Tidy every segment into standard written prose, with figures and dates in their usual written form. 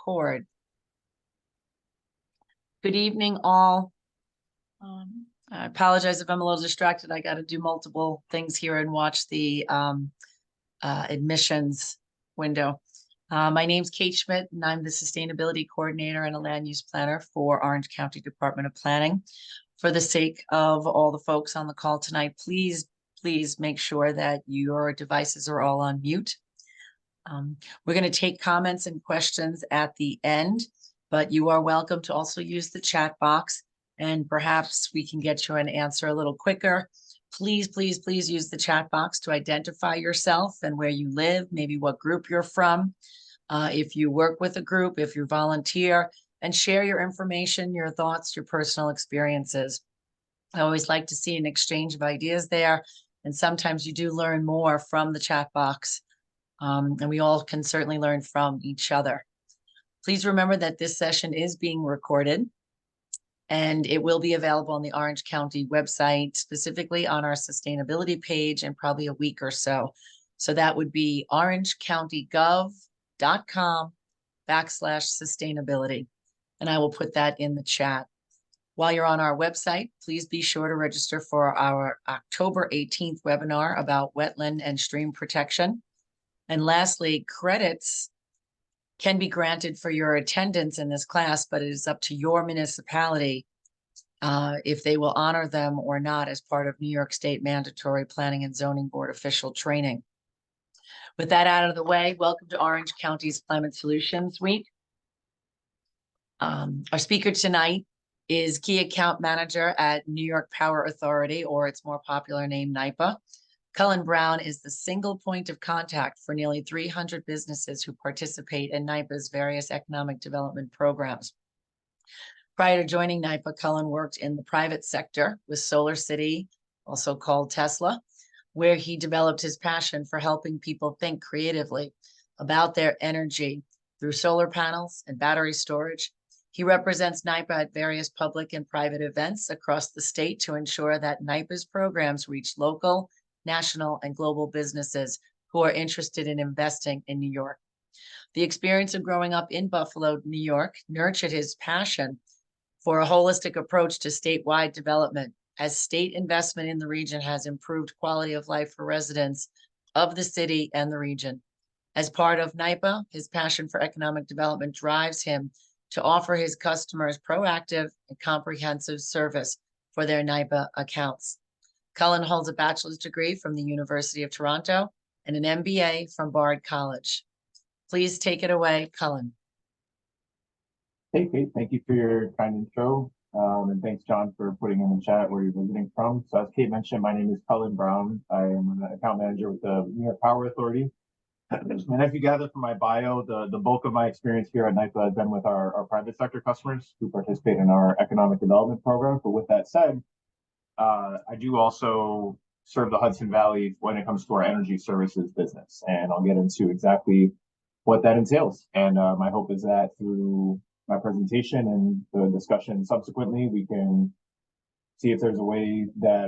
record. Good evening, all. I apologize if I'm a little distracted. I got to do multiple things here and watch the admissions window. My name's Kate Schmidt, and I'm the Sustainability Coordinator and a Land Use Planner for Orange County Department of Planning. For the sake of all the folks on the call tonight, please make sure that your devices are all on mute. We're going to take comments and questions at the end, but you are welcome to also use the chat box, and perhaps we can get you an answer a little quicker. Please use the chat box to identify yourself and where you live, maybe what group you're from. If you work with a group, if you volunteer, and share your information, your thoughts, your personal experiences. I always like to see an exchange of ideas there, and sometimes you do learn more from the chat box, and we all can certainly learn from each other. Please remember that this session is being recorded, and it will be available on the Orange County website, specifically on our sustainability page in probably a week or so. So that would be orangecountygov.com/sustainability. And I will put that in the chat. While you're on our website, please be sure to register for our October 18th webinar about wetland and stream protection. And lastly, credits can be granted for your attendance in this class, but it is up to your municipality if they will honor them or not as part of New York State mandatory planning and zoning board official training. With that out of the way, welcome to Orange County's Climate Solutions Week. Our speaker tonight is Key Account Manager at New York Power Authority, or its more popular name, NYPA. Cullen Brown is the single point of contact for nearly 300 businesses who participate in NYPA's various economic development programs. Prior to joining NYPA, Cullen worked in the private sector with Solar City, also called Tesla, where he developed his passion for helping people think creatively about their energy through solar panels and battery storage. He represents NYPA at various public and private events across the state to ensure that NYPA's programs reach local, national, and global businesses who are interested in investing in New York. The experience of growing up in Buffalo, New York, nurtured his passion for a holistic approach to statewide development, as state investment in the region has improved quality of life for residents of the city and the region. As part of NYPA, his passion for economic development drives him to offer his customers proactive and comprehensive service for their NYPA accounts. Cullen holds a bachelor's degree from the University of Toronto and an MBA from Bard College. Please take it away, Cullen. Hey, Kate, thank you for your kind intro. And thanks, John, for putting in the chat where you're visiting from. So as Kate mentioned, my name is Cullen Brown. I am an account manager with the New York Power Authority. And as you gather from my bio, the bulk of my experience here at NYPA has been with our private sector customers who participate in our economic development program. But with that said, I do also serve the Hudson Valley when it comes to our energy services business. And I'll get into exactly what that entails. And my hope is that through my presentation and the discussion subsequently, we can see if there's a way that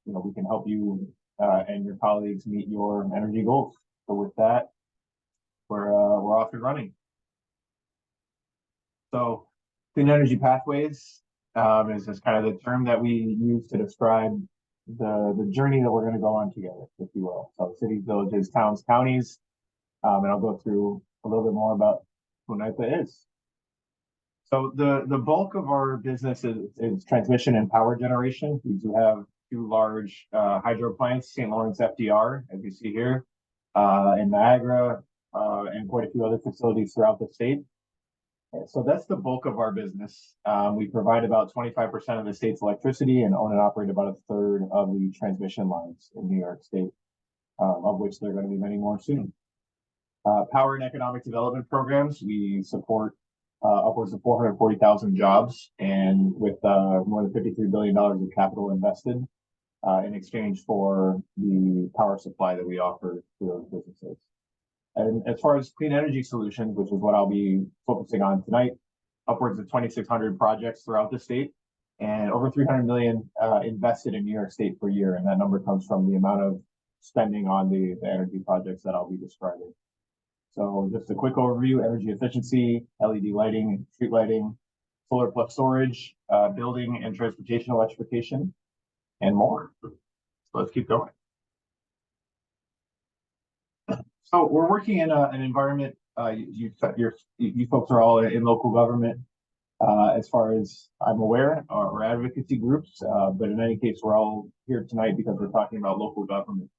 we can help you and your colleagues meet your energy goals. So with that, we're off and running. So clean energy pathways is just kind of the term that we use to describe the journey that we're going to go on together, if you will. So cities, villages, towns, counties, and I'll go through a little bit more about who NYPA is. So the bulk of our business is transmission and power generation. We do have two large hydro plants, St. Lawrence FDR, as you see here, in Niagara, and quite a few other facilities throughout the state. So that's the bulk of our business. We provide about 25% of the state's electricity and own and operate about a third of the transmission lines in New York State, of which there are going to be many more soon. Power and economic development programs, we support upwards of 440,000 jobs, and with more than $53 billion of capital invested in exchange for the power supply that we offer to those businesses. And as far as clean energy solutions, which is what I'll be focusing on tonight, upwards of 2,600 projects throughout the state and over 300 million invested in New York State per year. And that number comes from the amount of spending on the energy projects that I'll be describing. So just a quick overview: energy efficiency, LED lighting, street lighting, solar plus storage, building and transportation electrification, and more. So let's keep going. So we're working in an environment. You folks are all in local government, as far as I'm aware, or advocacy groups. But in any case, we're all here tonight because we're talking about local government.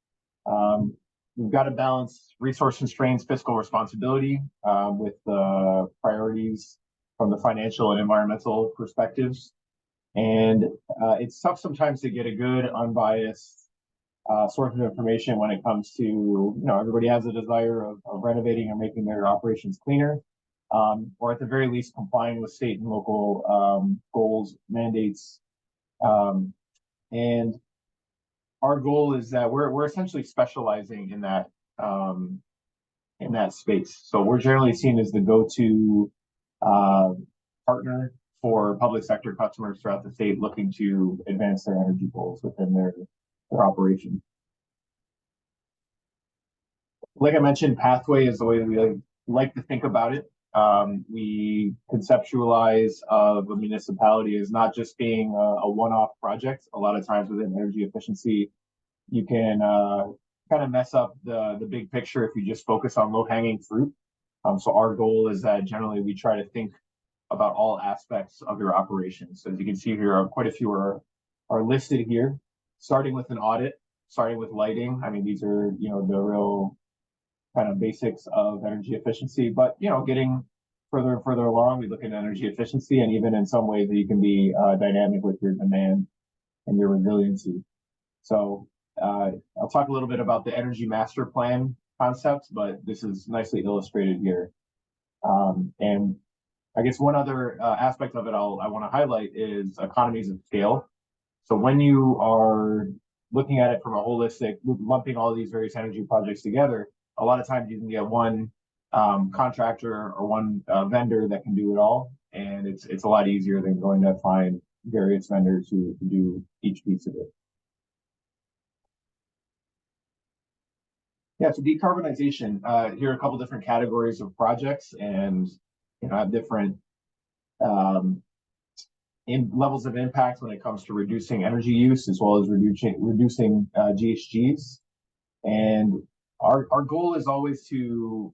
We've got to balance resource constraints, fiscal responsibility, with the priorities from the financial and environmental perspectives. And it's tough sometimes to get a good, unbiased source of information when it comes to, everybody has a desire of renovating or making their operations cleaner, or at the very least complying with state and local goals, mandates. And our goal is that we're essentially specializing in that space. So we're generally seen as the go-to partner for public sector customers throughout the state looking to advance their energy goals within their operation. Like I mentioned, pathway is the way that we like to think about it. We conceptualize the municipality as not just being a one-off project. A lot of times within energy efficiency, you can kind of mess up the big picture if you just focus on low-hanging fruit. So our goal is that generally we try to think about all aspects of your operations. So as you can see here, quite a few are listed here, starting with an audit, starting with lighting. I mean, these are, the real kind of basics of energy efficiency, but, getting further and further along, we look at energy efficiency, and even in some ways that you can be dynamic with your demand and your resiliency. So I'll talk a little bit about the energy master plan concept, but this is nicely illustrated here. And I guess one other aspect of it I want to highlight is economies of scale. So when you are looking at it from a holistic, lumping all these various energy projects together, a lot of times you can get one contractor or one vendor that can do it all, and it's a lot easier than going to find various vendors who do each piece of it. Yeah, so decarbonization. Here are a couple different categories of projects, and have different in levels of impact when it comes to reducing energy use as well as reducing GHGs. And our goal is always to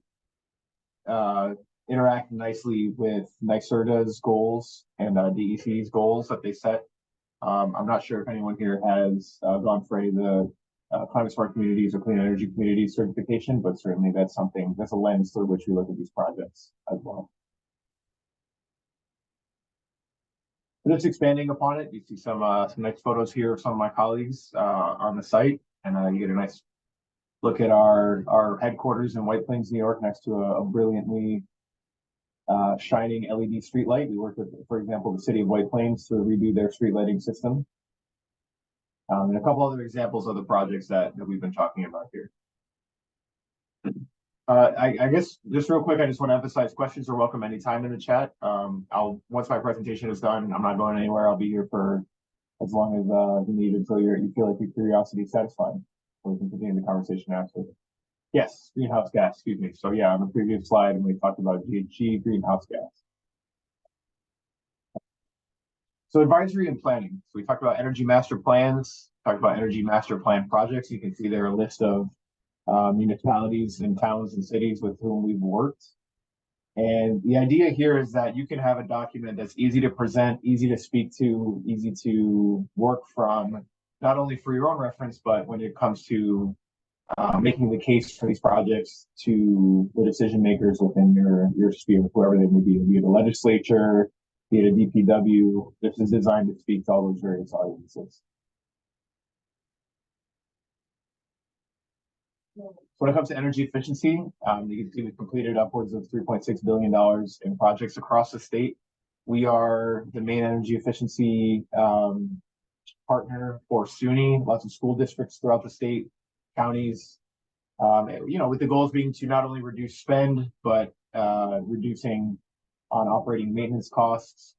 interact nicely with NYSERDA's goals and DEC's goals that they set. I'm not sure if anyone here has gone for any of the climate smart communities or clean energy communities certification, but certainly that's a lens through which we look at these projects as well. Just expanding upon it, you see some nice photos here of some of my colleagues on the site, and you get a nice look at our headquarters in White Plains, New York, next to a brilliantly shining LED street light. We work with, for example, the city of White Plains to redo their street lighting system. And a couple other examples of the projects that we've been talking about here. I guess just real quick, I just want to emphasize questions are welcome anytime in the chat. Once my presentation is done, I'm not going anywhere. I'll be here for as long as you need until you feel like your curiosity is satisfied. We can continue the conversation after. Yes, greenhouse gas, excuse me. So yeah, on the previous slide, when we talked about GHG, greenhouse gas. So advisory and planning. So we talked about energy master plans, talked about energy master plan projects. You can see there a list of municipalities and towns and cities with whom we've worked. And the idea here is that you can have a document that's easy to present, easy to speak to, easy to work from, not only for your own reference, but when it comes to making the case for these projects to the decision makers within your sphere, whoever they may be it the legislature, be it a DPW. This is designed to speak to all those various audiences. When it comes to energy efficiency, you can see we completed upwards of $3.6 billion in projects across the state. We are the main energy efficiency partner for SUNY, lots of school districts throughout the state, counties, with the goals being to not only reduce spend, but reducing on operating maintenance costs.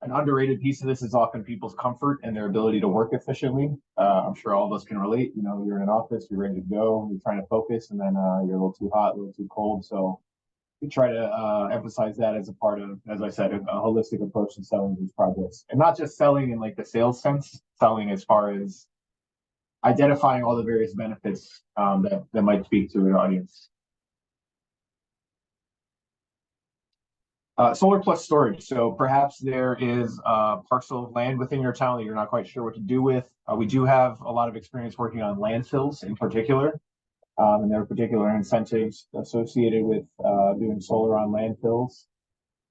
An underrated piece of this is often people's comfort and their ability to work efficiently. I'm sure all of us can relate. You're in an office, you're ready to go, you're trying to focus, and then you're a little too hot, a little too cold. So we try to emphasize that as a part of, as I said, a holistic approach to selling these projects, and not just selling in like the sales sense, selling as far as identifying all the various benefits that might speak to an audience. Solar plus storage. So perhaps there is a parcel of land within your town that you're not quite sure what to do with. We do have a lot of experience working on landfills in particular. And there are particular incentives associated with doing solar on landfills.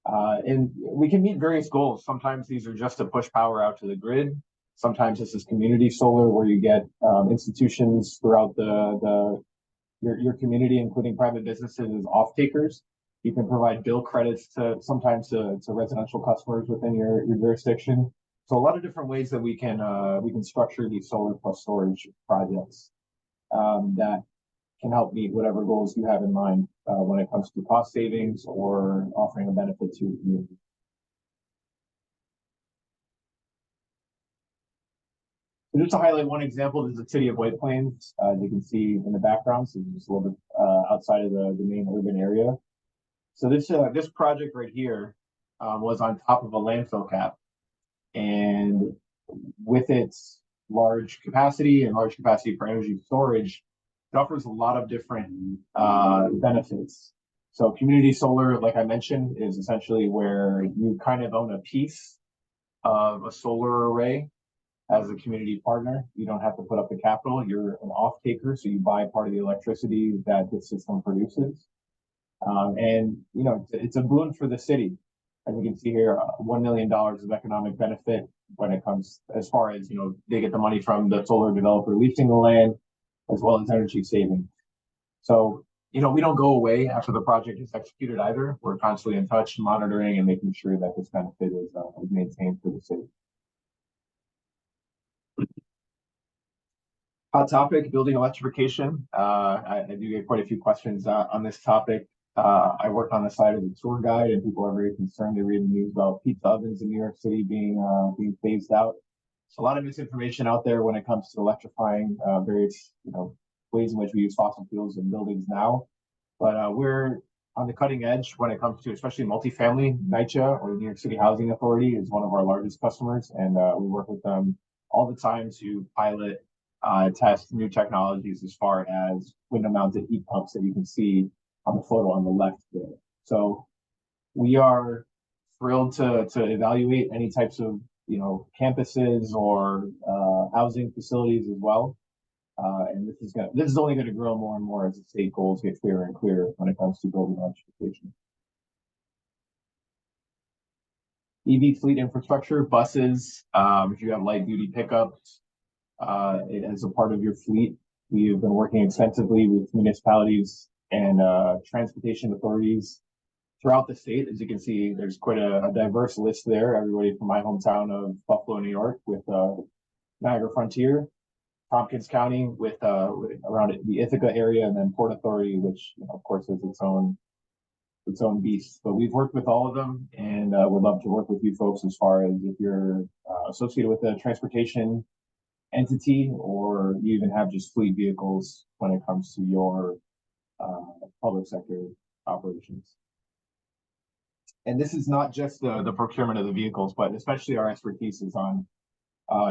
And we can meet various goals. Sometimes these are just to push power out to the grid. Sometimes this is community solar, where you get institutions throughout your community, including private businesses, as off takers. You can provide bill credits to sometimes to residential customers within your jurisdiction. So a lot of different ways that we can structure these solar plus storage projects that can help meet whatever goals you have in mind when it comes to cost savings or offering a benefit to your community. So just to highlight one example, this is the city of White Plains. You can see in the background, so just a little bit outside of the main urban area. So this project right here was on top of a landfill cap, and with its large capacity and large capacity for energy storage, it offers a lot of different benefits. So community solar, like I mentioned, is essentially where you kind of own a piece of a solar array as a community partner. You don't have to put up the capital. You're an off taker, so you buy part of the electricity that the system produces. And you know, it's a boon for the city. As you can see here, $1 million of economic benefit when it comes as far as, you know, they get the money from the solar developer leasing the land, as well as energy saving. So, you know, we don't go away after the project is executed either. We're constantly in touch, monitoring, and making sure that this benefit is maintained for the city. Hot topic, building electrification. I do get quite a few questions on this topic. I work on the side of the tour guide, and people are very concerned. They read the news about pizza ovens in New York City being phased out. So a lot of misinformation out there when it comes to electrifying various, you know, ways in which we use fossil fuels in buildings now. But we're on the cutting edge when it comes to especially multifamily. NYCHA, or the New York City Housing Authority, is one of our largest customers, and we work with them all the time to pilot, test new technologies as far as window-mounted heat pumps that you can see on the photo on the left there. So we are thrilled to evaluate any types of, you know, campuses or housing facilities as well. And this is only going to grow more and more as the state goals get clearer and clearer when it comes to building electrification. EV fleet infrastructure, buses, if you have light duty pickups as a part of your fleet. We have been working extensively with municipalities and transportation authorities throughout the state. As you can see, there's quite a diverse list there. Everybody from my hometown of Buffalo, New York, with Niagara Frontier, Tompkins County with around the Ithaca area, and then Port Authority, which, you know, of course is its own beast. But we've worked with all of them, and would love to work with you folks as far as if you're associated with a transportation entity, or you even have just fleet vehicles when it comes to your public sector operations. And this is not just the procurement of the vehicles, but especially our expertise is on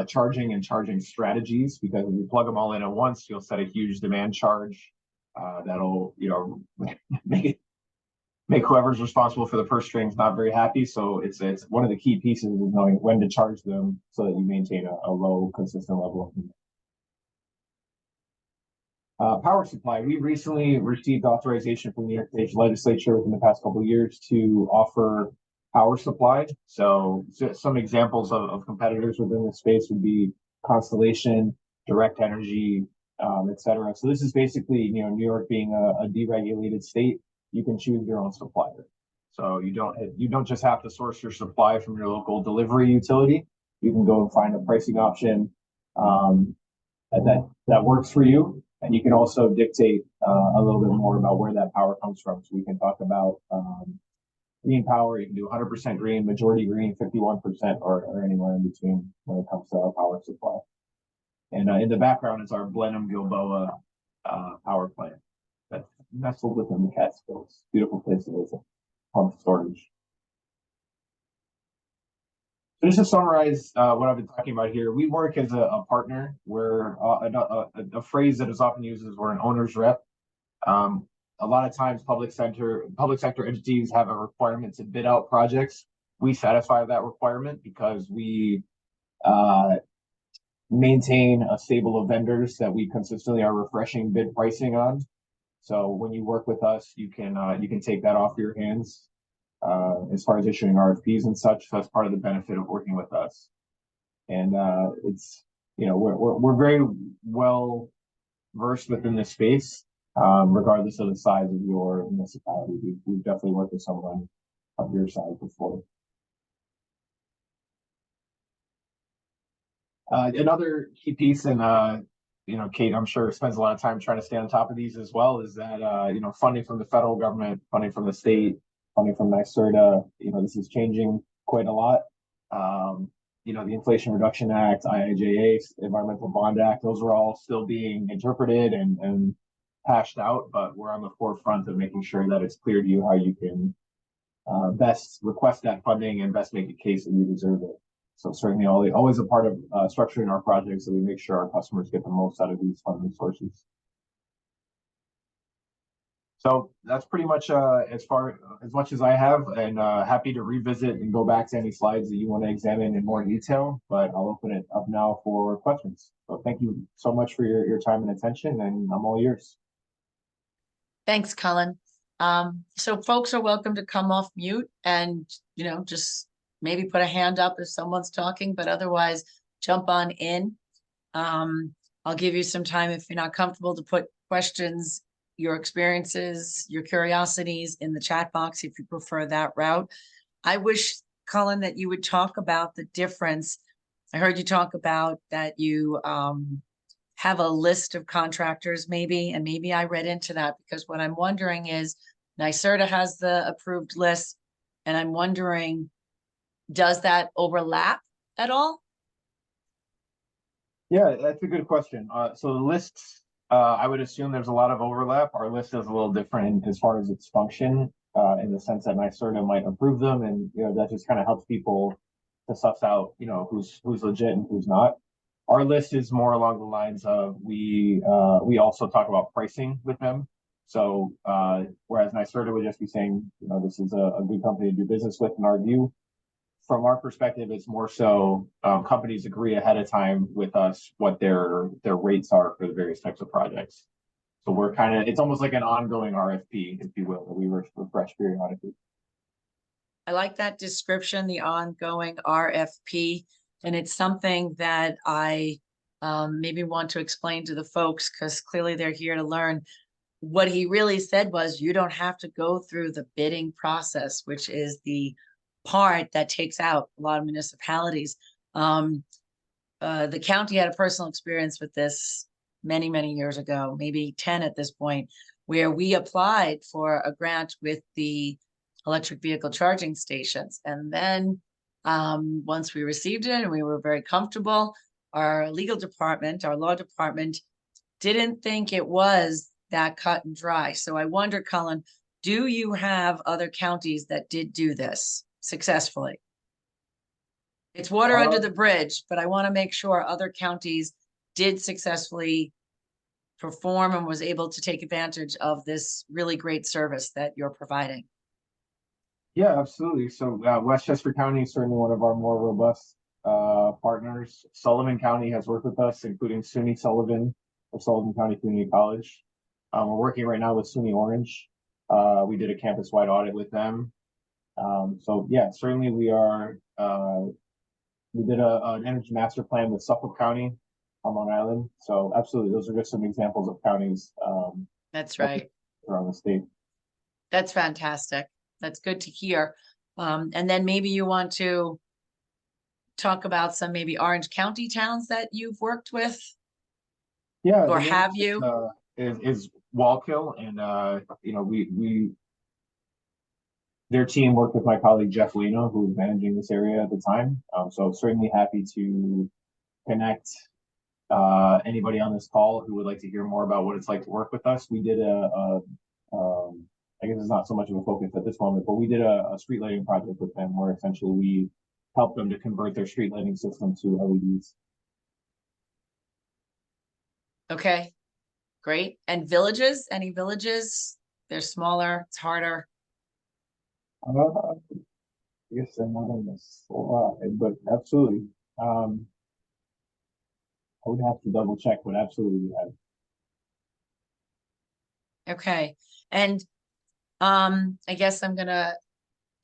charging and charging strategies, because if you plug them all in at once, you'll set a huge demand charge that'll, you know, make whoever's responsible for the purse strings not very happy. So it's one of the key pieces of knowing when to charge them so that you maintain a low, consistent level of demand. Power supply. We recently received authorization from the New York State Legislature within the past couple of years to offer power supply. So some examples of competitors within the space would be Constellation, Direct Energy, et cetera. So this is basically, you know, New York being a deregulated state, you can choose your own supplier. So you don't just have to source your supply from your local delivery utility. You can go and find a pricing option that works for you. And you can also dictate a little bit more about where that power comes from. So we can talk about green power. You can do 100% green, majority green, 51%, or anywhere in between when it comes to our power supply. And in the background is our Blenheim Gilboa power plant. That's nestled within the Catskills. Beautiful place to visit. Pump storage. So just to summarize what I've been talking about here, we work as a partner. We're a phrase that is often used is we're an owner's rep. A lot of times public sector entities have a requirement to bid out projects. We satisfy that requirement because we maintain a stable of vendors that we consistently are refreshing bid pricing on. So when you work with us, you can take that off your hands as far as issuing RFPs and such. So that's part of the benefit of working with us. And it's we're very well versed within this space, regardless of the size of your municipality. We've definitely worked with someone of your size before. Another key piece, and Kate, I'm sure spends a lot of time trying to stay on top of these as well, is that funding from the federal government, funding from the state, funding from NYSERDA, this is changing quite a lot. The Inflation Reduction Act, IIJA, Environmental Bond Act, those are all still being interpreted and hashed out, but we're on the forefront of making sure that it's clear to you how you can best request that funding and best make a case that you deserve it. So certainly always a part of structuring our projects so we make sure our customers get the most out of these funding sources. So that's pretty much as much as I have, and happy to revisit and go back to any slides that you want to examine in more detail, but I'll open it up now for questions. So thank you so much for your time and attention, and I'm all yours. Thanks, Cullen. So folks are welcome to come off mute and, just maybe put a hand up if someone's talking, but otherwise jump on in. I'll give you some time if you're not comfortable to put questions, your experiences, your curiosities in the chat box if you prefer that route. I wish, Cullen, that you would talk about the difference. I heard you talk about that you have a list of contractors maybe, and maybe I read into that because what I'm wondering is NYSERDA has the approved list, and I'm wondering, does that overlap at all? Yeah, that's a good question. So the lists, I would assume there's a lot of overlap. Our list is a little different as far as its function, in the sense that NYSERDA might approve them, and that just kind of helps people to suss out, who's legit and who's not. Our list is more along the lines of we also talk about pricing with them. So whereas NYSERDA would just be saying, this is a good company to do business with in our view. From our perspective, it's more so companies agree ahead of time with us what their rates are for the various types of projects. So we're it's almost like an ongoing RFP, if you will, that we refresh periodically. I like that description, the ongoing RFP, and it's something that I maybe want to explain to the folks because clearly they're here to learn. What he really said was you don't have to go through the bidding process, which is the part that takes out a lot of municipalities. The county had a personal experience with this many, many years ago, maybe 10 at this point, where we applied for a grant with the electric vehicle charging stations. And then once we received it and we were very comfortable, our legal department, our law department didn't think it was that cut and dry. So I wonder, Cullen, do you have other counties that did do this successfully? It's water under the bridge, but I want to make sure other counties did successfully perform and was able to take advantage of this really great service that you're providing. Yeah, absolutely. So Westchester County is certainly one of our more robust partners. Sullivan County has worked with us, including SUNY Sullivan of Sullivan County Community College. We're working right now with SUNY Orange. We did a campus-wide audit with them. So yeah, certainly we are. We did an energy master plan with Suffolk County on Long Island. So absolutely, those are just some examples of counties. That's right. Around the state. That's fantastic. That's good to hear. And then maybe you want to talk about some maybe Orange County towns that you've worked with. Yeah. Or have you? Is Wallkill, and their team worked with my colleague Jeff Leno, who was managing this area at the time. So certainly happy to connect anybody on this call who would like to hear more about what it's like to work with us. We did a I guess it's not so much of a focus at this moment, but we did a street lighting project with them where essentially we helped them to convert their street lighting system to LEDs. Okay, great. And villages, any villages? They're smaller, it's harder. I guess I'm not on this slide, but absolutely. I would have to double check, but absolutely we have. Okay, and I guess I'm gonna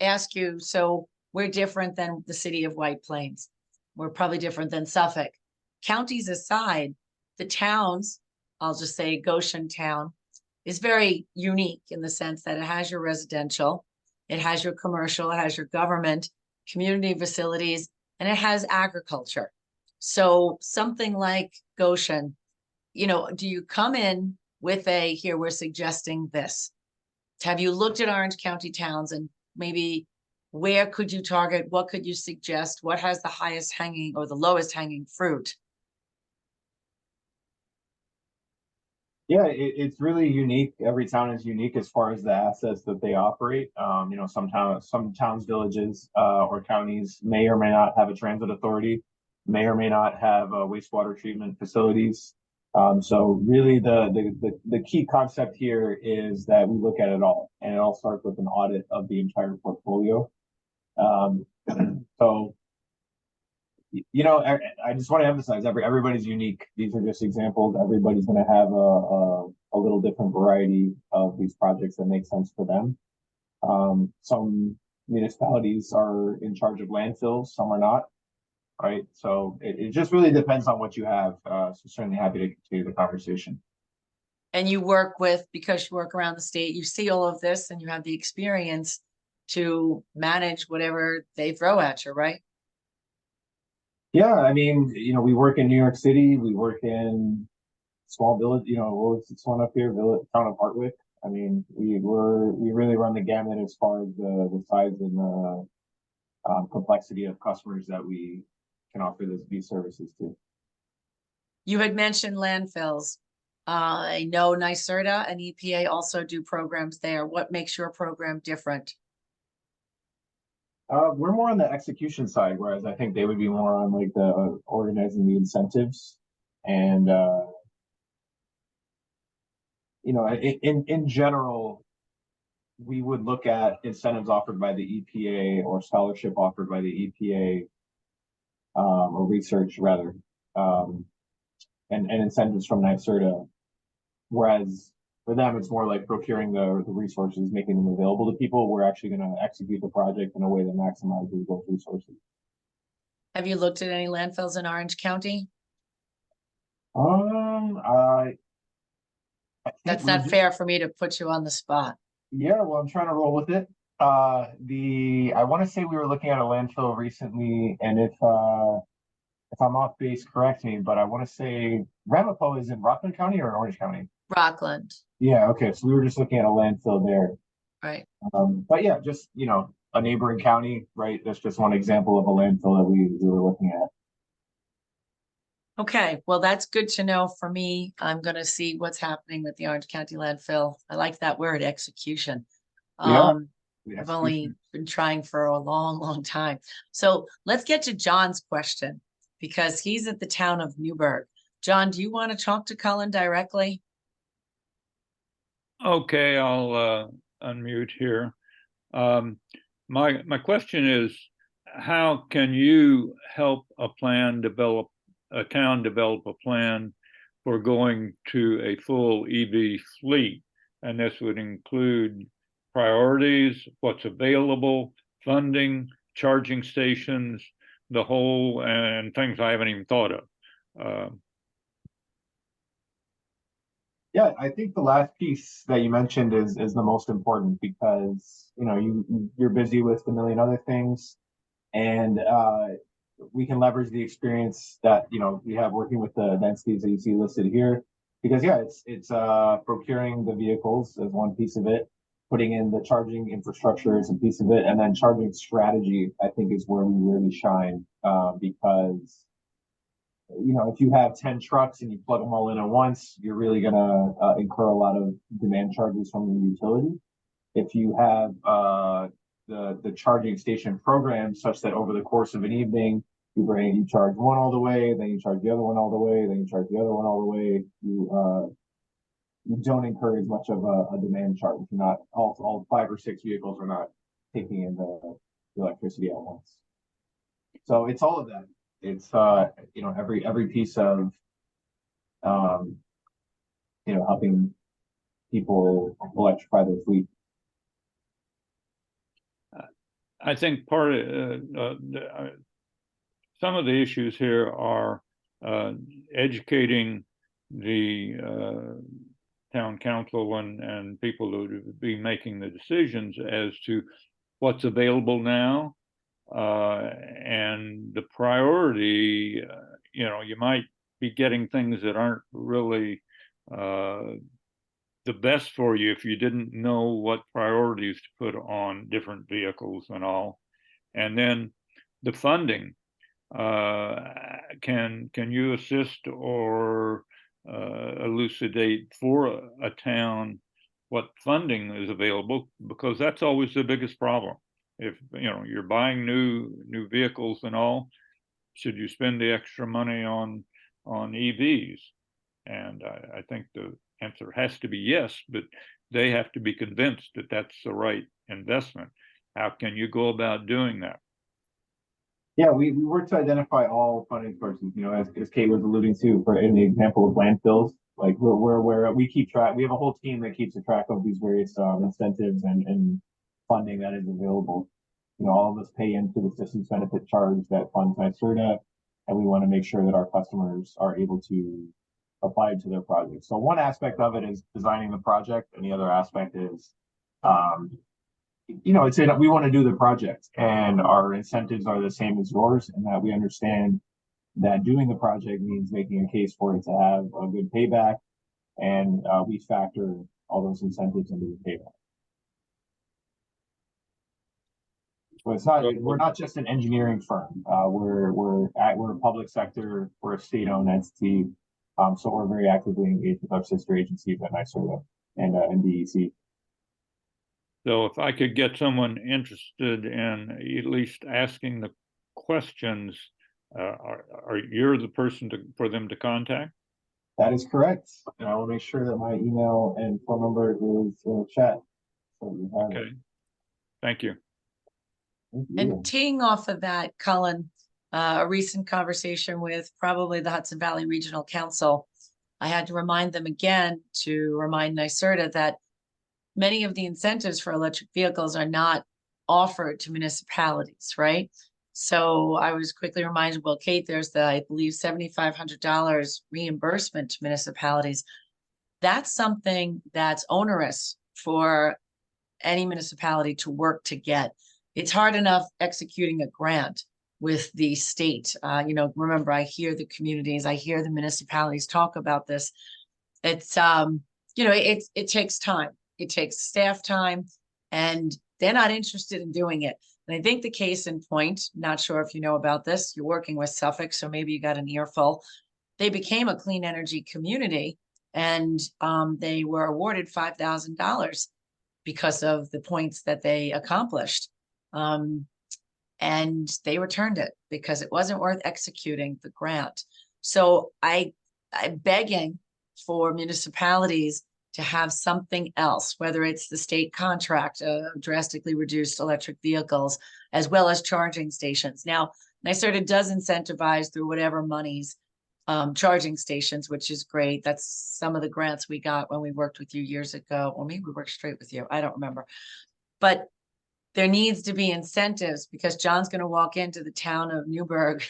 ask you, so we're different than the city of White Plains. We're probably different than Suffolk. Counties aside, the towns, I'll just say Goshen Town, is very unique in the sense that it has your residential, it has your commercial, it has your government, community facilities, and it has agriculture. So something like Goshen, do you come in with here, we're suggesting this? Have you looked at Orange County towns and maybe where could you target? What could you suggest? What has the highest hanging or the lowest hanging fruit? Yeah, it's really unique. Every town is unique as far as the assets that they operate. Some towns, villages, or counties may or may not have a transit authority, may or may not have wastewater treatment facilities. So really the key concept here is that we look at it all, and it all starts with an audit of the entire portfolio. Um, so I just want to emphasize everybody's unique. These are just examples. Everybody's going to have a little different variety of these projects that make sense for them. Some municipalities are in charge of landfills, some are not, right? So it just really depends on what you have. So certainly happy to continue the conversation. And you work with, because you work around the state, you see all of this and you have the experience to manage whatever they throw at you, right? Yeah, I mean, we work in New York City, we work in small village, what's this one up here, town of Hartwick. I mean, we really run the gamut as far as the size and the complexity of customers that we can offer these services to. You had mentioned landfills. I know NYSERDA and EPA also do programs there. What makes your program different? We're more on the execution side, whereas I think they would be more on like the organizing the incentives and in general, we would look at incentives offered by the EPA or scholarship offered by the EPA, or research rather, and incentives from NYSERDA. Whereas for them, it's more like procuring the resources, making them available to people. We're actually going to execute the project in a way that maximizes those resources. Have you looked at any landfills in Orange County? I That's not fair for me to put you on the spot. Yeah, well, I'm trying to roll with it. I want to say we were looking at a landfill recently, and if I'm off base, correct me, but I want to say Ramapo is in Rockland County or in Orange County. Rockland. Yeah, okay, so we were just looking at a landfill there. Right. But yeah, just a neighboring county, right? That's just one example of a landfill that we were looking at. Okay, well, that's good to know for me. I'm going to see what's happening with the Orange County landfill. I like that word, execution. Yeah. I've only been trying for a long, long time. So let's get to John's question because he's at the town of Newburgh. John, do you want to talk to Cullen directly? Okay, I'll unmute here. My question is, how can you help a town develop a plan for going to a full EV fleet? And this would include priorities, what's available, funding, charging stations, the whole, and things I haven't even thought of. Yeah, I think the last piece that you mentioned is the most important because you're busy with a million other things, and we can leverage the experience that we have working with the densities that you see listed here. Because yeah, it's procuring the vehicles as one piece of it, putting in the charging infrastructure is a piece of it, and then charging strategy I think is where we really shine because if you have 10 trucks and you plug them all in at once, you're really gonna incur a lot of demand charges from the utility. If you have the charging station program such that over the course of an evening, you charge one all the way, then you charge the other one all the way, then you charge the other one all the way, you don't incur as much of a demand charge. You're not all 5 or 6 vehicles are not taking in the electricity at once. So it's all of that. It's every piece of helping people electrify their fleet. I think part of some of the issues here are educating the town council and people who would be making the decisions as to what's available now, and the priority. You might be getting things that aren't really the best for you if you didn't know what priorities to put on different vehicles and all. And then the funding, can you assist or elucidate for a town what funding is available? Because that's always the biggest problem. If you're buying new vehicles and all, should you spend the extra money on EVs? And I think the answer has to be yes, but they have to be convinced that that's the right investment. How can you go about doing that? Yeah, we work to identify all funding sources. As Kate was alluding to, in the example of landfills, like we keep track. We have a whole team that keeps a track of these various incentives and funding that is available. All of us pay into the systems benefit charge that funds NYSERDA, and we want to make sure that our customers are able to apply to their project. So one aspect of it is designing the project, and the other aspect is, we want to do the project, and our incentives are the same as yours, and that we understand that doing the project means making a case for it to have a good payback, and we factor all those incentives into the payback. So we're not just an engineering firm. We're a public sector. We're a state-owned entity. So we're very actively engaged with our sister agencies at NYSERDA and DEC. So if I could get someone interested in at least asking the questions, are you the person for them to contact? That is correct. And I will make sure that my email and phone number is in the chat. So you have Okay. Thank you. And teeing off of that, Cullen, a recent conversation with probably the Hudson Valley Regional Council, I had to remind them again to remind NYSERDA that many of the incentives for electric vehicles are not offered to municipalities, right? So I was quickly reminded, well, Kate, there's the, I believe, $7,500 reimbursement to municipalities. That's something that's onerous for any municipality to work to get. It's hard enough executing a grant with the state. Remember, I hear the communities, I hear the municipalities talk about this. It's, it takes time. It takes staff time, and they're not interested in doing it. And I think the case in point, not sure if you know about this, you're working with Suffolk, so maybe you got an earful. They became a clean energy community, and they were awarded $5,000 because of the points that they accomplished. And they returned it because it wasn't worth executing the grant. So I'm begging for municipalities to have something else, whether it's the state contract, drastically reduced electric vehicles, as well as charging stations. Now, NYSERDA does incentivize through whatever monies, charging stations, which is great. That's some of the grants we got when we worked with you years ago. Or maybe we worked straight with you. I don't remember. But there needs to be incentives, because John's going to walk into the town of Newburgh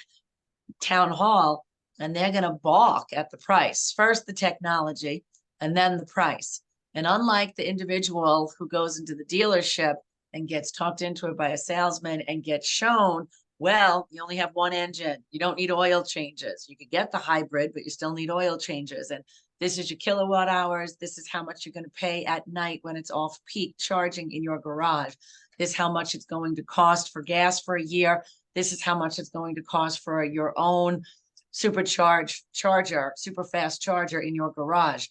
town hall and they're going to balk at the price. First, the technology, and then the price. And unlike the individual who goes into the dealership and gets talked into it by a salesman and gets shown, well, you only have one engine. You don't need oil changes. You could get the hybrid, but you still need oil changes. And this is your kilowatt hours. This is how much you're going to pay at night when it's off peak charging in your garage. This is how much it's going to cost for gas for a year. This is how much it's going to cost for your own super fast charger in your garage.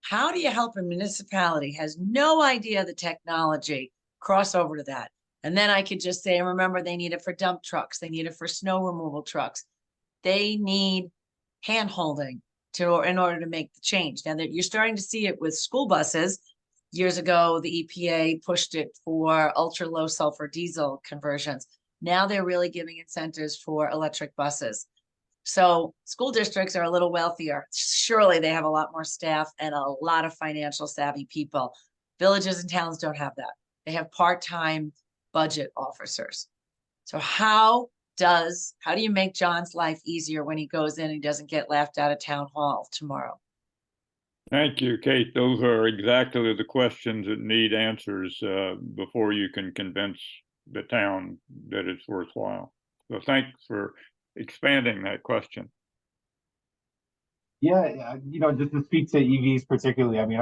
How do you help a municipality has no idea the technology cross over to that? And then I could just say, remember, they need it for dump trucks. They need it for snow removal trucks. They need hand holding in order to make the change. Now that you're starting to see it with school buses. Years ago, the EPA pushed it for ultra low sulfur diesel conversions. Now they're really giving incentives for electric buses. So school districts are a little wealthier. Surely they have a lot more staff and a lot of financial savvy people. Villages and towns don't have that. They have part-time budget officers. So how do you make John's life easier when he goes in and he doesn't get laughed out of town hall tomorrow? Thank you, Kate. Those are exactly the questions that need answers before you can convince the town that it's worthwhile. So thanks for expanding that question. Yeah, just to speak to EVs particularly, I mean,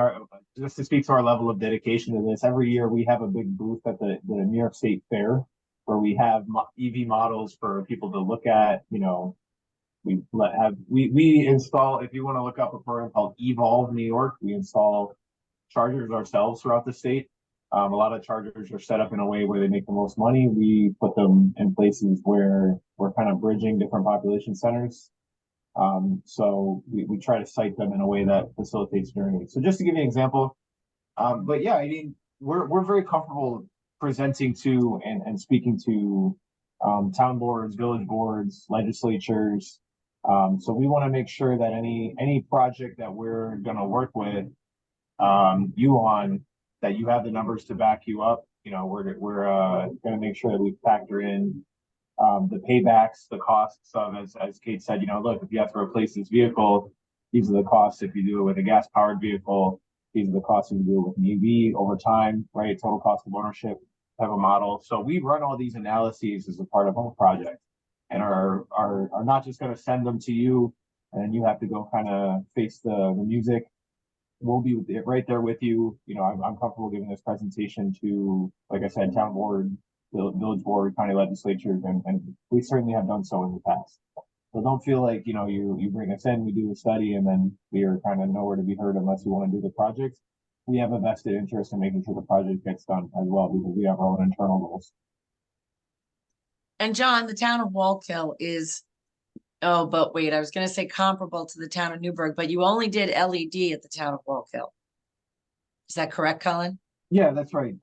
just to speak to our level of dedication to this, every year we have a big booth at the New York State Fair where we have EV models for people to look at. We install, if you want to look up a program called Evolve New York, we install chargers ourselves throughout the state. A lot of chargers are set up in a way where they make the most money. We put them in places where we're kind of bridging different population centers. So we try to site them in a way that facilitates journey. So just to give you an example, but yeah, I mean, we're very comfortable presenting to and speaking to town boards, village boards, legislatures. So we want to make sure that any project that we're going to work with you on, that you have the numbers to back you up. We're going to make sure that we factor in the paybacks, the costs of, as Kate said, look, if you have to replace this vehicle, these are the costs. If you do it with a gas powered vehicle, these are the costs if you do it with an EV over time, right? Total cost of ownership type of model. So we run all these analyses as a part of our project and are not just going to send them to you and then you have to go kind of face the music. We'll be right there with you. I'm comfortable giving this presentation to, like I said, town board, village board, county legislatures, and we certainly have done so in the past. So don't feel like, you bring us in, we do a study, and then we are kind of nowhere to be heard unless you want to do the project. We have a vested interest in making sure the project gets done as well, because we have our own internal goals. And John, the town of Wallkill is, oh, but wait, I was going to say comparable to the town of Newburgh, but you only did LED at the town of Wallkill. Is that correct, Colin? Yeah, that's right.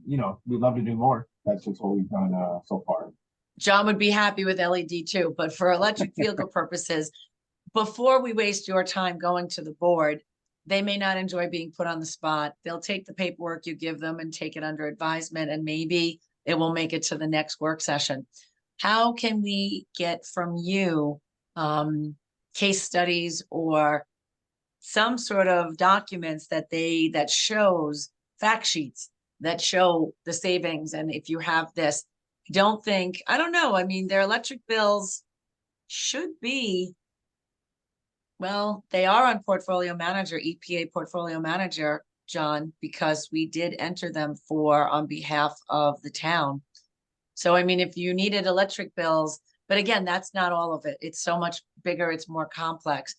We'd love to do more. That's just what we've done so far. John would be happy with LED too, but for electric vehicle purposes, before we waste your time going to the board, they may not enjoy being put on the spot. They'll take the paperwork you give them and take it under advisement, and maybe it will make it to the next work session. How can we get from you case studies or some sort of documents that shows fact sheets that show the savings? And if you have this, I don't know. I mean, their electric bills should be, well, they are on Portfolio Manager, EPA Portfolio Manager, John, because we did enter them on behalf of the town. So, I mean, if you needed electric bills, but again, that's not all of it. It's so much bigger. It's more complex.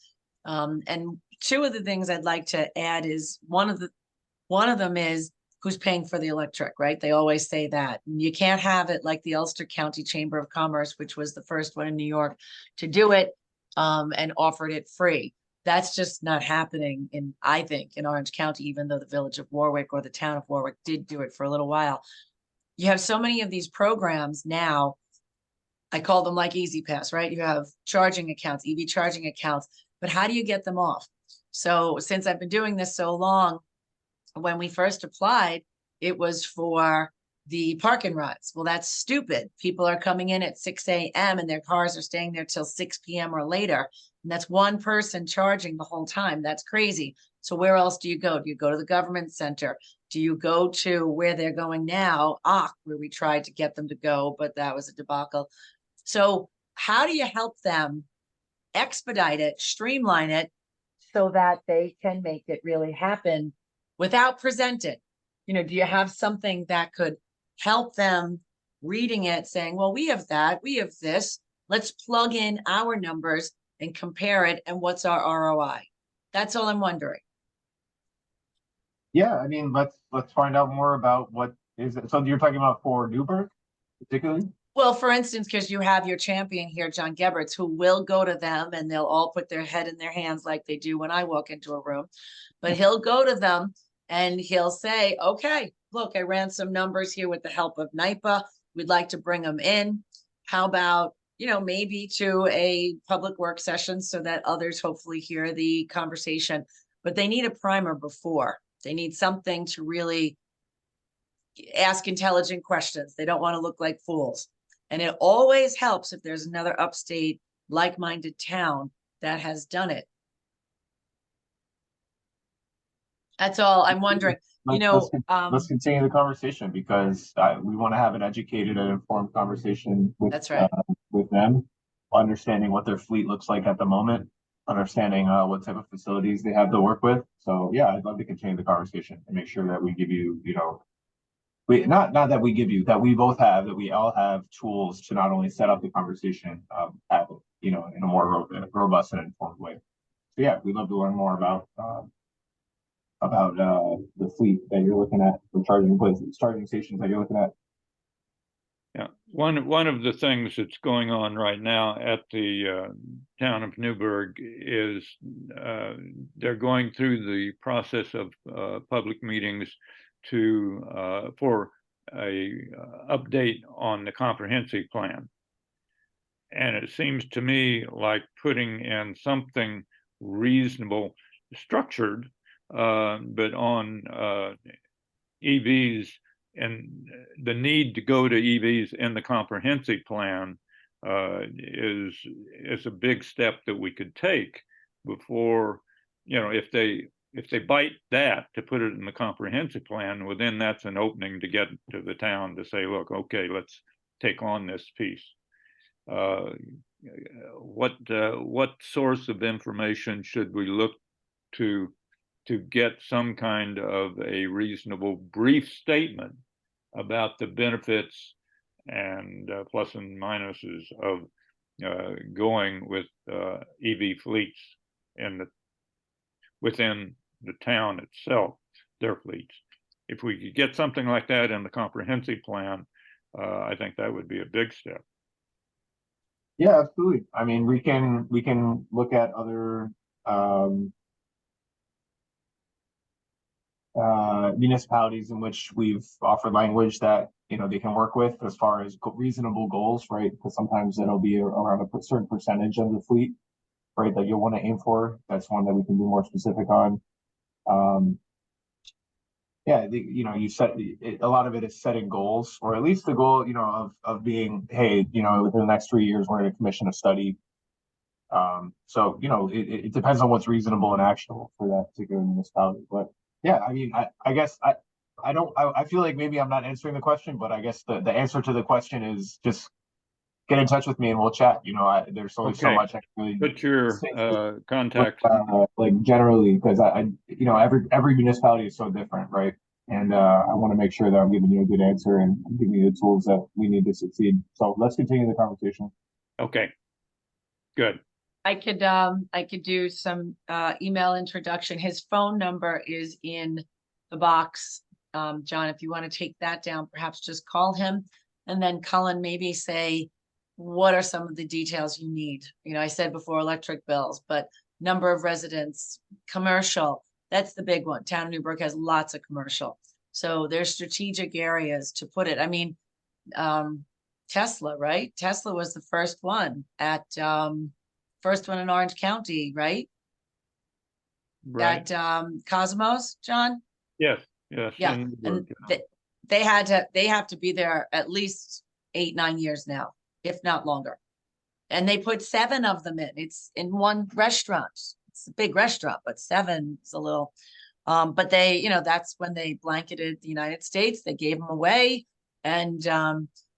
And two of the things I'd like to add is one of them is who's paying for the electric, right? They always say that. You can't have it like the Ulster County Chamber of Commerce, which was the first one in New York to do it and offered it free. That's just not happening I think, in Orange County, even though the village of Warwick or the town of Warwick did do it for a little while. You have so many of these programs now. I call them like Easy Pass, right? You have charging accounts, EV charging accounts, but how do you get them off? So since I've been doing this so long, when we first applied, it was for the park and rides. Well, that's stupid. People are coming in at 6 a.m. and their cars are staying there till 6 p.m. or later. And that's one person charging the whole time. That's crazy. So where else do you go? Do you go to the government center? Do you go to where they're going now, where we tried to get them to go, but that was a debacle. So how do you help them expedite it, streamline it, so that they can make it really happen without presenting? Do you have something that could help them reading it, saying, well, we have that, we have this, let's plug in our numbers and compare it, and what's our ROI? That's all I'm wondering. Yeah, I mean, let's find out more about what is it. So you're talking about for Newburgh particularly? Well, for instance, because you have your champion here, John Geberts, who will go to them and they'll all put their head in their hands like they do when I walk into a room. But he'll go to them and he'll say, okay, look, I ran some numbers here with the help of NYPA. We'd like to bring them in. How about, maybe to a public work session so that others hopefully hear the conversation. But they need a primer before. They need something to really ask intelligent questions. They don't want to look like fools. And it always helps if there's another upstate like-minded town that has done it. That's all I'm wondering. Let's continue the conversation because we want to have an educated and informed conversation with That's right. With them, understanding what their fleet looks like at the moment, understanding what type of facilities they have to work with. So yeah, I'd love to continue the conversation and make sure that we give you, we not that we give you, that we both have, that we all have tools to not only set up the conversation, have it, in a more robust and informed way. So yeah, we'd love to learn more about the fleet that you're looking at, the charging stations that you're looking at. Yeah, one of the things that's going on right now at the town of Newburgh is they're going through the process of public meetings for a update on the comprehensive plan. And it seems to me like putting in something reasonable, structured, but on EVs and the need to go to EVs in the comprehensive plan is a big step that we could take before, if they bite that to put it in the comprehensive plan, well, then that's an opening to get to the town to say, look, okay, let's take on this piece. What source of information should we look to get some kind of a reasonable brief statement about the benefits and plus and minuses of going with EV fleets within the town itself, their fleets. If we could get something like that in the comprehensive plan, I think that would be a big step. Yeah, absolutely. I mean, we can look at other municipalities in which we've offered language that they can work with as far as reasonable goals, right? Because sometimes it'll be around a certain percentage of the fleet, right, that you'll want to aim for. That's one that we can be more specific on. Yeah, you set a lot of it is setting goals, or at least the goal, of being, hey, within the next 3 years, we're going to commission a study. So it depends on what's reasonable and actionable for that particular municipality. But yeah, I mean, I guess I feel like maybe I'm not answering the question, but I guess the answer to the question is just get in touch with me and we'll chat. There's only so much I can really put your contact like generally, because I every municipality is so different, right? And I want to make sure that I'm giving you a good answer and giving you the tools that we need to succeed. So let's continue the conversation. Okay, good. I could do some email introduction. His phone number is in the box. John, if you want to take that down, perhaps just call him, and then Cullen, maybe say, what are some of the details you need? I said before electric bills, but number of residents, commercial, that's the big one. Town of Newburgh has lots of commercial. So there's strategic areas to put it. I mean, Tesla, right? Tesla was the first one in Orange County, right? Right. At Cosmos, John? Yes. Yeah. And they have to be there at least 8-9 years now, if not longer. And they put 7 of them in. It's in one restaurant. It's a big restaurant, but 7 is a little. But they, that's when they blanketed the United States. They gave them away, and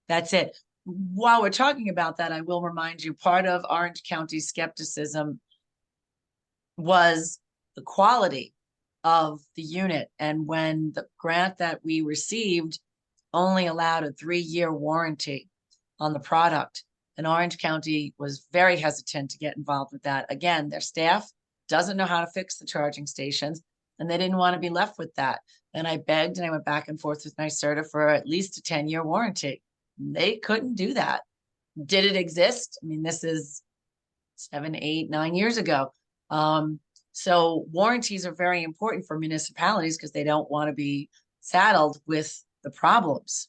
that's it. While we're talking about that, I will remind you, part of Orange County's skepticism was the quality of the unit. And when the grant that we received only allowed a 3-year warranty on the product, And Orange County was very hesitant to get involved with that. Again, their staff doesn't know how to fix the charging stations, and they didn't want to be left with that. And I begged and I went back and forth with NYSERDA for at least a 10-year warranty. They couldn't do that. Did it exist? I mean, this is 7, 8, 9 years ago. So warranties are very important for municipalities because they don't want to be saddled with the problems.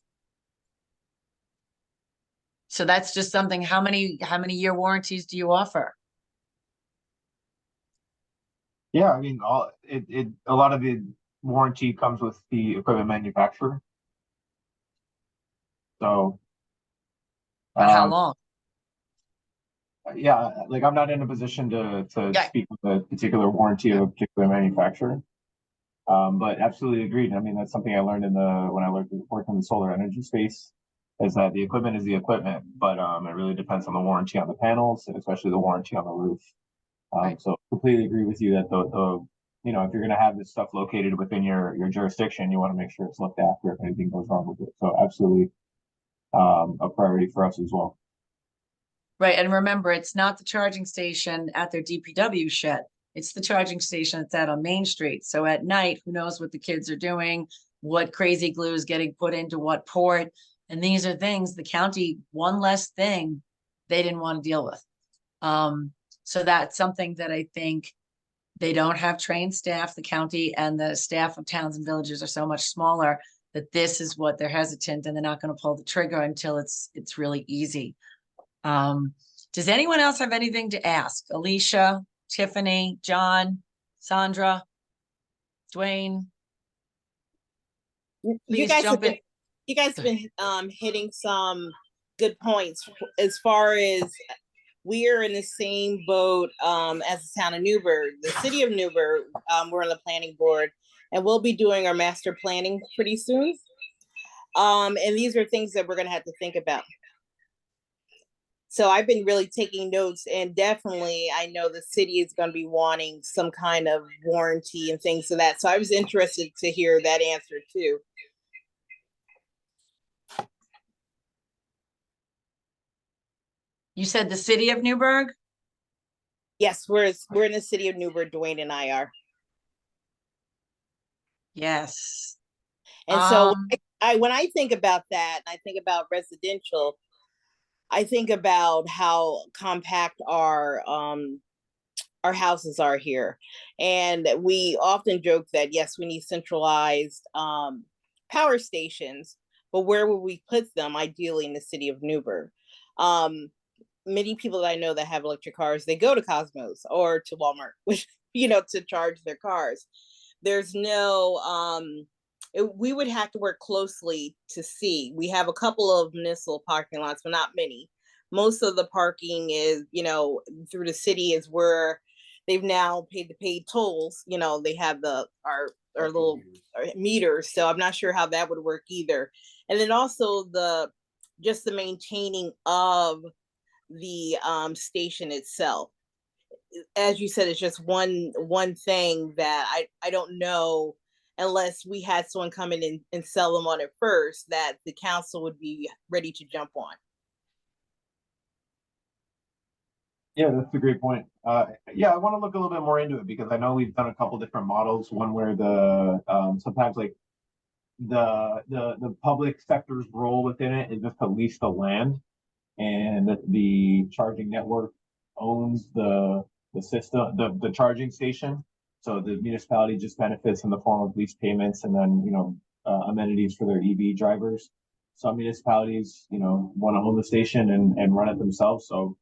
So that's just something, how many year warranties do you offer? Yeah, I mean, a lot of the warranty comes with the equipment manufacturer. So, But how um, long? yeah, like I'm not in a position to Yeah. speak with a particular warranty of a particular manufacturer. But absolutely agreed. I mean, that's something I learned when I worked in the solar energy space, is that the equipment is the equipment, but it really depends on the warranty on the panels and especially the warranty on the roof. Right. So completely agree with you that you know, if you're going to have this stuff located within your jurisdiction, you want to make sure it's looked after if anything goes wrong with it. So absolutely, a priority for us as well. Right, and remember, it's not the charging station at their DPW shed. It's the charging station that's out on Main Street. So at night, who knows what the kids are doing, what crazy glue is getting put into what port. And these are things the county, one less thing they didn't want to deal with. So that's something that I think they don't have trained staff. The county and the staff of towns and villages are so much smaller that this is what they're hesitant, and they're not going to pull the trigger until it's really easy. Does anyone else have anything to ask? Alicia, Tiffany, John, Sandra, Dwayne? You Please guys jump have in. been hitting some good points as far as we're in the same boat as the town of Newburgh. The city of Newburgh, we're on the planning board, and we'll be doing our master planning pretty soon. And these are things that we're going to have to think about. So I've been really taking notes, and definitely I know the city is going to be wanting some kind of warranty and things of that. So I was interested to hear that answer too. You said the city of Newburgh? Yes, we're in the city of Newburgh, Dwayne and I are. Yes. And so when I think about that, I think about residential, I think about how compact our houses are here. And we often joke that, yes, we need centralized power stations, but where would we put them? Ideally in the city of Newburgh. Many people that I know that have electric cars, they go to Cosmos or to Walmart, which, you know, to charge their cars. There's no, we would have to work closely to see. We have a couple of municipal parking lots, but not many. Most of the parking is, you know, through the city is where they've now paid the paid tolls. You know, they have our little meters. So I'm not sure how that would work either. And then also just the maintaining of the station itself. As you said, it's just one thing that I don't know, unless we had someone come in and sell them on it first, that the council would be ready to jump on. Yeah, that's a great point. Yeah, I want to look a little bit more into it because I know we've done a couple different models. One where sometimes like the public sector's role within it is just to lease the land, and the charging network owns the system, the charging station. So the municipality just benefits in the form of lease payments and then, you know, amenities for their EV drivers. Some municipalities, you know, want to own the station and run it themselves. So,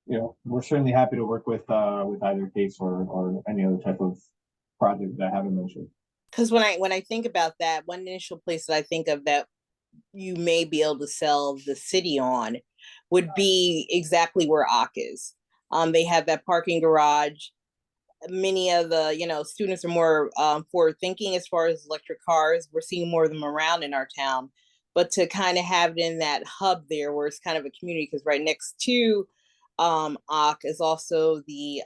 you know, we're certainly happy to work with either case or any other type of project that I haven't mentioned. Because when I think about that, one initial place that I think of that you may be able to sell the city on would be exactly where ARC is. They have that parking garage. Many of the, you know, students are more forward thinking as far as electric cars. We're seeing more of them around in our town, but to kind of have it in that hub there where it's kind of a community, because right next to ARC is also the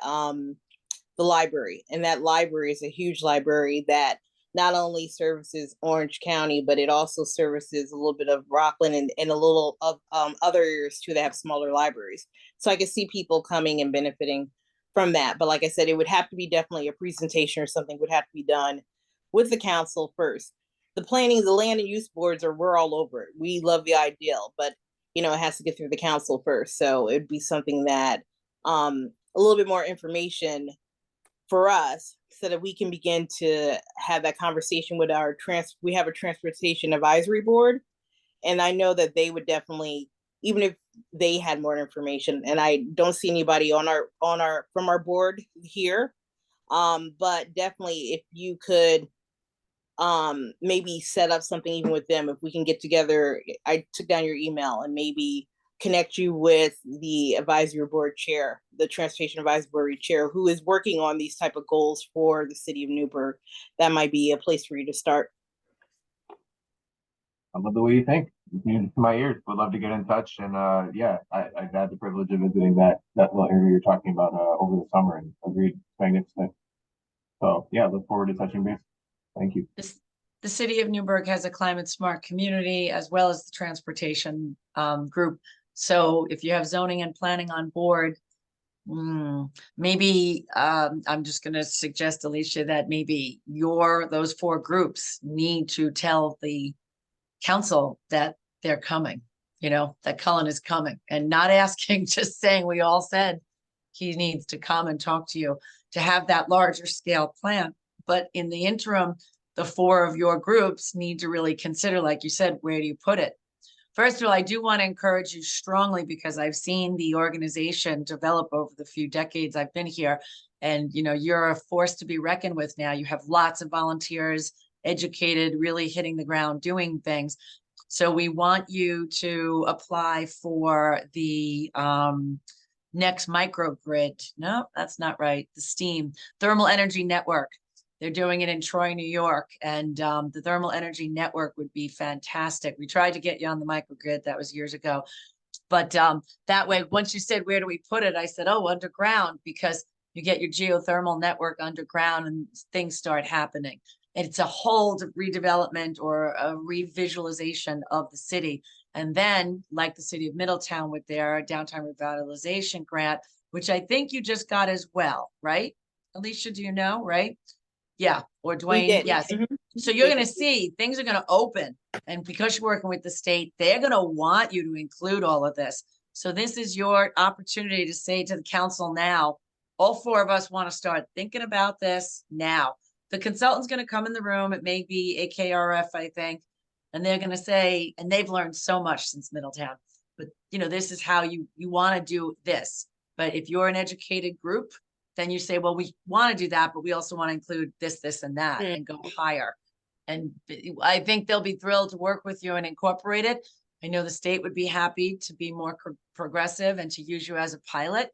library, and that library is a huge library that not only services Orange County, but it also services a little bit of Rockland and a little of other areas too that have smaller libraries. So I could see people coming and benefiting from that. But like I said, it would have to be definitely a presentation or something would have to be done with the council first. The planning, the land and use boards we're all over it. We love the ideal, but it has to get through the council first. So it'd be something that a little bit more information for us so that we can begin to have that conversation with we have a transportation advisory board. And I know that they would definitely, even if they had more information, and I don't see anybody from our board here. But definitely if you could maybe set up something even with them, if we can get together. I took down your email and maybe connect you with the advisory board chair, the transportation advisory chair, who is working on these type of goals for the city of Newburgh. That might be a place for you to start. I love the way you think. It's music to my ears. Would love to get in touch. And yeah, I've had the privilege of visiting that little area you're talking about over the summer, and agreed, magnificent. So yeah, look forward to touching base. Thank you. The city of Newburgh has a climate smart community as well as the transportation group. So if you have zoning and planning on board, maybe I'm just going to suggest, Alicia, that maybe those 4 groups need to tell the council that they're coming, that Cullen is coming, and not asking, just saying we all said he needs to come and talk to you to have that larger scale plan. But in the interim, the 4 of your groups need to really consider, like you said, where do you put it? First of all, I do want to encourage you strongly, because I've seen the organization develop over the few decades I've been here. And, you're a force to be reckoned with now. You have lots of volunteers, educated, really hitting the ground, doing things. So we want you to apply for the next microgrid. No, that's not right. The STEAM, Thermal Energy Network. They're doing it in Troy, New York, and the Thermal Energy Network would be fantastic. We tried to get you on the microgrid. That was years ago. But that way, once you said, where do we put it? I said, oh, underground, because you get your geothermal network underground and things start happening. And it's a whole redevelopment or a revisualization of the city. And then, like the city of Middletown with their downtown revitalization grant, which I think you just got as well, right? Alicia, do you know, right? Yeah, or Dwayne, yes. So you're going to see things are going to open, and because you're working with the state, they're going to want you to include all of this. So this is your opportunity to say to the council now, all 4 of us want to start thinking about this now. The consultant's going to come in the room. It may be a KRF, I think, and they're going to say, and they've learned so much since Middletown, but this is how you want to do this. But if you're an educated group, then you say, well, we want to do that, but we also want to include this, this, and that, and go higher. And I think they'll be thrilled to work with you and incorporate it. I know the state would be happy to be more progressive and to use you as a pilot,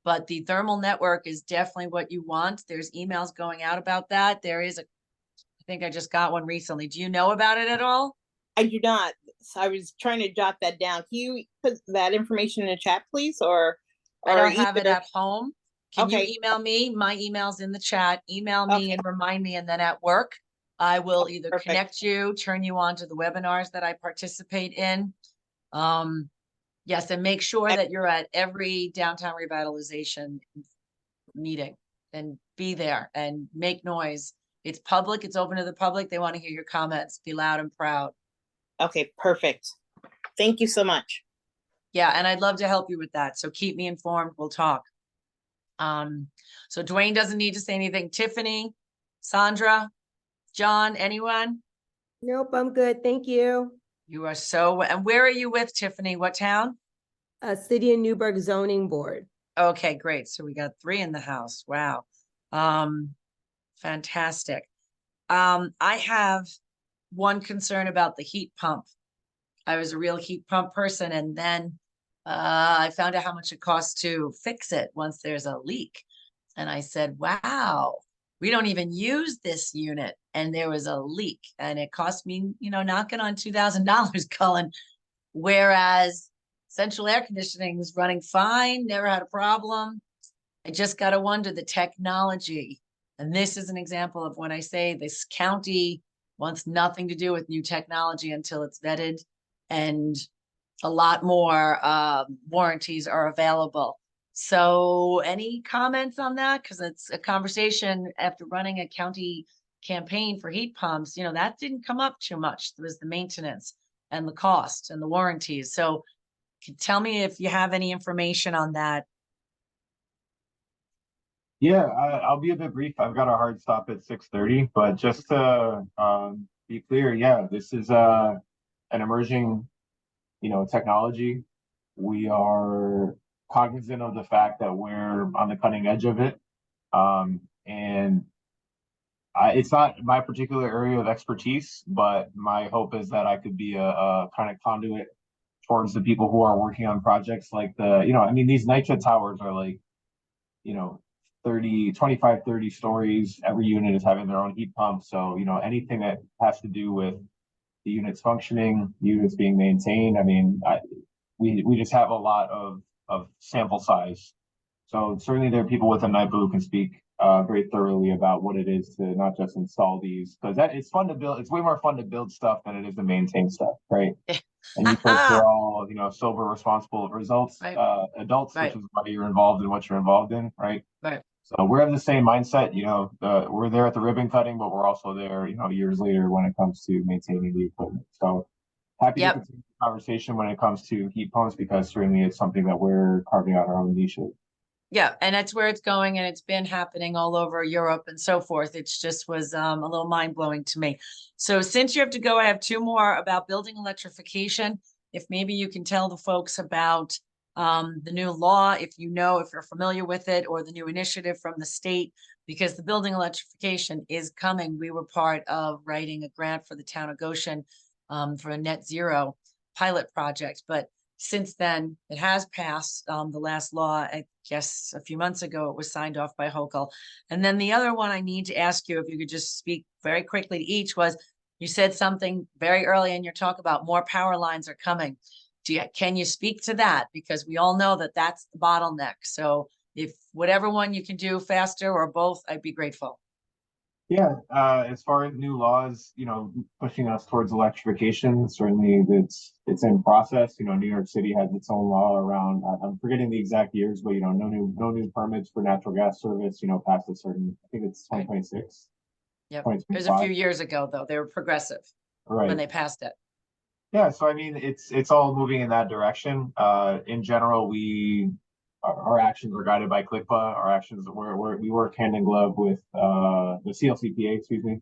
but the thermal network is definitely what you want. There's emails going out about that. There is I think I just got one recently. Do you know about it at all? I do not. So I was trying to jot that down. Can you put that information in the chat, please? Or I don't have it at home. Can Okay. you email me? My email's in the chat. Email me and remind me, and then at work, I will either Perfect. connect you, turn you on to the webinars that I participate in. Yes, and make sure that you're at every downtown revitalization meeting and be there and make noise. It's public, it's open to the public. They want to hear your comments. Be loud and proud. Okay, perfect. Thank you so much. Yeah, and I'd love to help you with that. So keep me informed. We'll talk. So Dwayne doesn't need to say anything. Tiffany, Sandra, John, anyone? Nope, I'm good. Thank you. You are so, and where are you with, Tiffany? What town? City of Newburgh Zoning Board. Okay, great. So we got 3 in the house. Wow. Fantastic. I have one concern about the heat pump. I was a real heat pump person, and then I found out how much it costs to fix it once there's a leak. And I said, wow, we don't even use this unit. And there was a leak, and it cost me, knocking on $2,000, Cullen. Whereas central air conditioning is running fine, never had a problem. I just got to wonder the technology And this is an example of when I say this county wants nothing to do with new technology until it's vetted, and a lot more warranties are available. So any comments on that? Because it's a conversation after running a county campaign for heat pumps, you know, that didn't come up too much. There was the maintenance and the cost and the warranties. So tell me if you have any information on that. Yeah, I'll be a bit brief. I've got a hard stop at 6:30, but just to be clear, yeah, this is an emerging, technology. We are cognizant of the fact that we're on the cutting edge of it. And it's not my particular area of expertise, but my hope is that I could be a kind of conduit towards the people who are working on projects like these NYCHA towers are like, 25, 30 stories. Every unit is having their own heat pump. So, anything that has to do with the units functioning, units being maintained. I mean, we just have a lot of sample size. So certainly there are people within NYPA who can speak very thoroughly about what it is to not just install these, because it's fun to build. It's way more fun to build stuff than it is to maintain stuff, right? And you folks are all, sober, responsible adults, Right. adults, Right. which is why you're involved in what you're involved in, right? Right. So we're in the same mindset. We're there at the ribbon cutting, but we're also there, years later when it comes to maintaining the equipment. So happy Yep. to continue the conversation when it comes to heat pumps, because certainly it's something that we're carving out our own niches. Yeah, and that's where it's going, and it's been happening all over Europe and so forth. It's just was a little mind blowing to me. So since you have to go, I have two more about building electrification. If maybe you can tell the folks about the new law, if you're familiar with it, or the new initiative from the state, because the building electrification is coming. We were part of writing a grant for the town of Goshen for a net zero pilot project, but since then, it has passed the last law, I guess a few months ago, it was signed off by Hochul. And then the other one I need to ask you, if you could just speak very quickly to each, was you said something very early in your talk about more power lines are coming. Can you speak to that? Because we all know that that's the bottleneck. So if whatever one you can do faster or both, I'd be grateful. Yeah, as far as new laws, pushing us towards electrification, certainly it's in process. New York City has its own law around, I'm forgetting the exact years, but no new permits for natural gas service, past a certain, I think it's 2026. Yep. It was a few years ago, though. They were progressive when Right. they passed it. Yeah, so I mean, it's all moving in that direction. In general, our actions are guided by CLIPA. Our actions, we work hand in glove with the CLCPA, excuse me.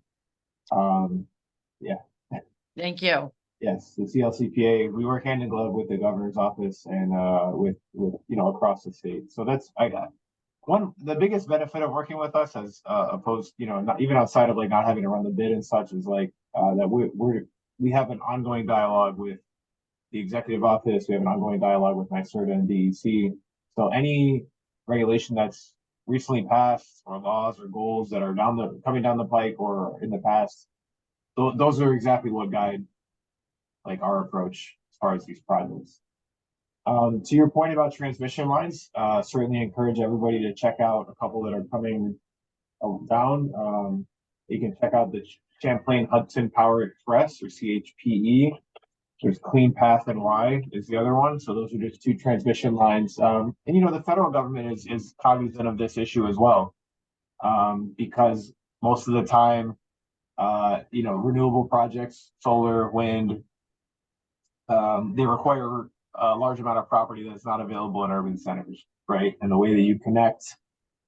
Yeah. Thank you. Yes, the CLCPA. We work hand in glove with the governor's office and with across the state. So that's the biggest benefit of working with us, as opposed, not even outside of like not having to run the bid and such, is like that we have an ongoing dialogue with the executive office. We have an ongoing dialogue with NYSERDA and DEC. So any regulation that's recently passed, or laws or goals that are coming down the pike or in the past, those are exactly what guide like our approach as far as these projects. To your point about transmission lines, certainly encourage everybody to check out a couple that are coming down. You can check out the Champlain Hudson Power Express, or CHPE. There's Clean Path and Y is the other one. So those are just two transmission lines. And the federal government is cognizant of this issue as well, because most of the time, renewable projects, solar, wind, they require a large amount of property that's not available in urban centers, right? And the way that you connect,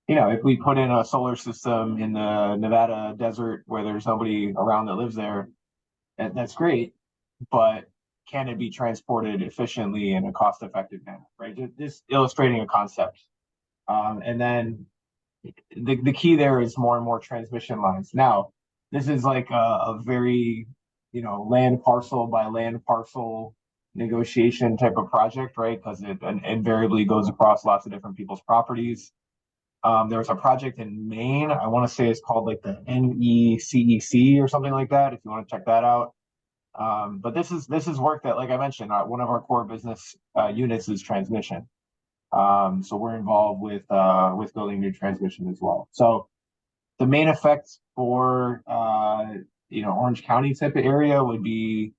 if we put in a solar system in the Nevada desert where there's nobody around that lives there, that's great, but can it be transported efficiently in a cost-effective manner, right? Just illustrating a concept. And then the key there is more and more transmission lines. Now, this is like a very, land parcel by land parcel negotiation type of project, right? Because it invariably goes across lots of different people's properties. There's a project in Maine, I want to say it's called like the NECEC or something like that, if you want to check that out. But this is work that, like I mentioned, one of our core business units is transmission. So we're involved with building new transmission as well. So the main effect for, Orange County type of area would be,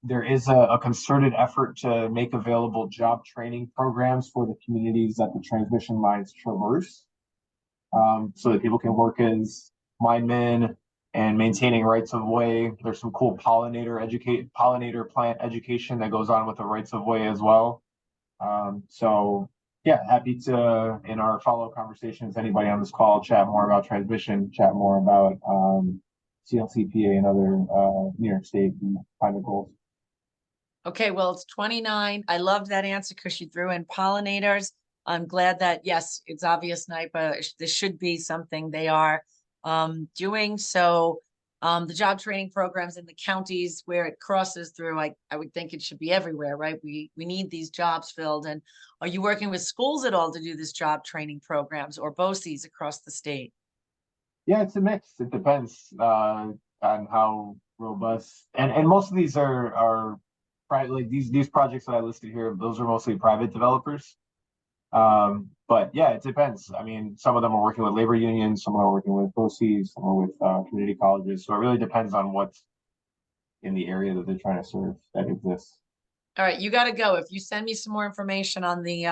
there is a concerted effort to make available job training programs for the communities that the transmission lines traverse. So that people can work as linemen and maintaining rights of way. There's some cool pollinator plant education that goes on with the rights of way as well. So yeah, happy to, in our follow-up conversations, anybody on this call, chat more about transmission, chat more about CLCPA and other New York State climate goals. Okay, well, it's 29. I love that answer because you threw in pollinators. I'm glad that, yes, it's obvious NYPA, this should be something they are doing. So the job training programs in the counties where it crosses through, I would think it should be everywhere, right? We need these jobs filled. And are you working with schools at all to do this job training programs or BOCES across the state? Yeah, it's a mix. It depends on how robust, and most of these are private, like these projects that I listed here, those are mostly private developers. But yeah, it depends. I mean, some of them are working with labor unions, some are working with BOCES, some are with community colleges. So it really depends on what's in the area that they're trying to serve that exists. All right, you got to go. If you send me some more information on the,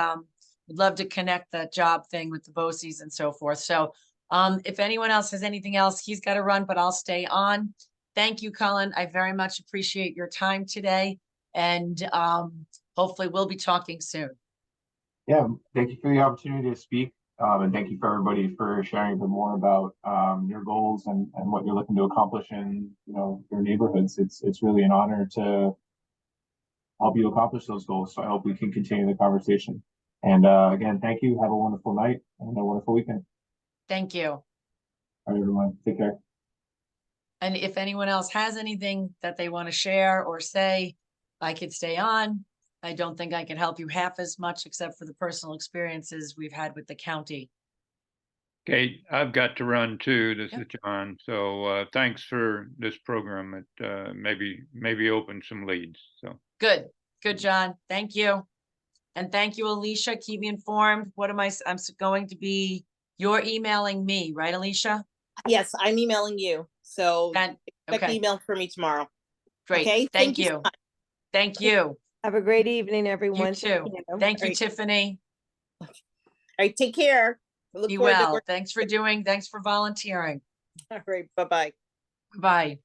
we'd love to connect that job thing with the BOCES and so forth. So if anyone else has anything else, he's got to run, but I'll stay on. Thank you, Cullen. I very much appreciate your time today. And hopefully we'll be talking soon. Yeah, thank you for the opportunity to speak. And thank you for everybody for sharing a bit more about your goals and what you're looking to accomplish in your neighborhoods. It's really an honor to help you accomplish those goals. So I hope we can continue the conversation. And again, thank you. Have a wonderful night and a wonderful weekend. Thank you. All right, everyone. Take care. And if anyone else has anything that they want to share or say, I could stay on. I don't think I can help you half as much except for the personal experiences we've had with the county. Kate, I've got to run too. This Yep. is John. So thanks for this program. It maybe open some leads. So Good, John. Thank you. And thank you, Alicia. Keep me informed. What am I'm going to be, you're emailing me, right, Alicia? Yes, I'm emailing you. So And, expect okay, email from me tomorrow. great. Okay, Thank so you. much. Thank you. Have a great evening, You everyone. too. Thank you, Right. Tiffany. All right, take care. I look Be forward to well. working. Thanks for volunteering. All right, bye-bye. Bye.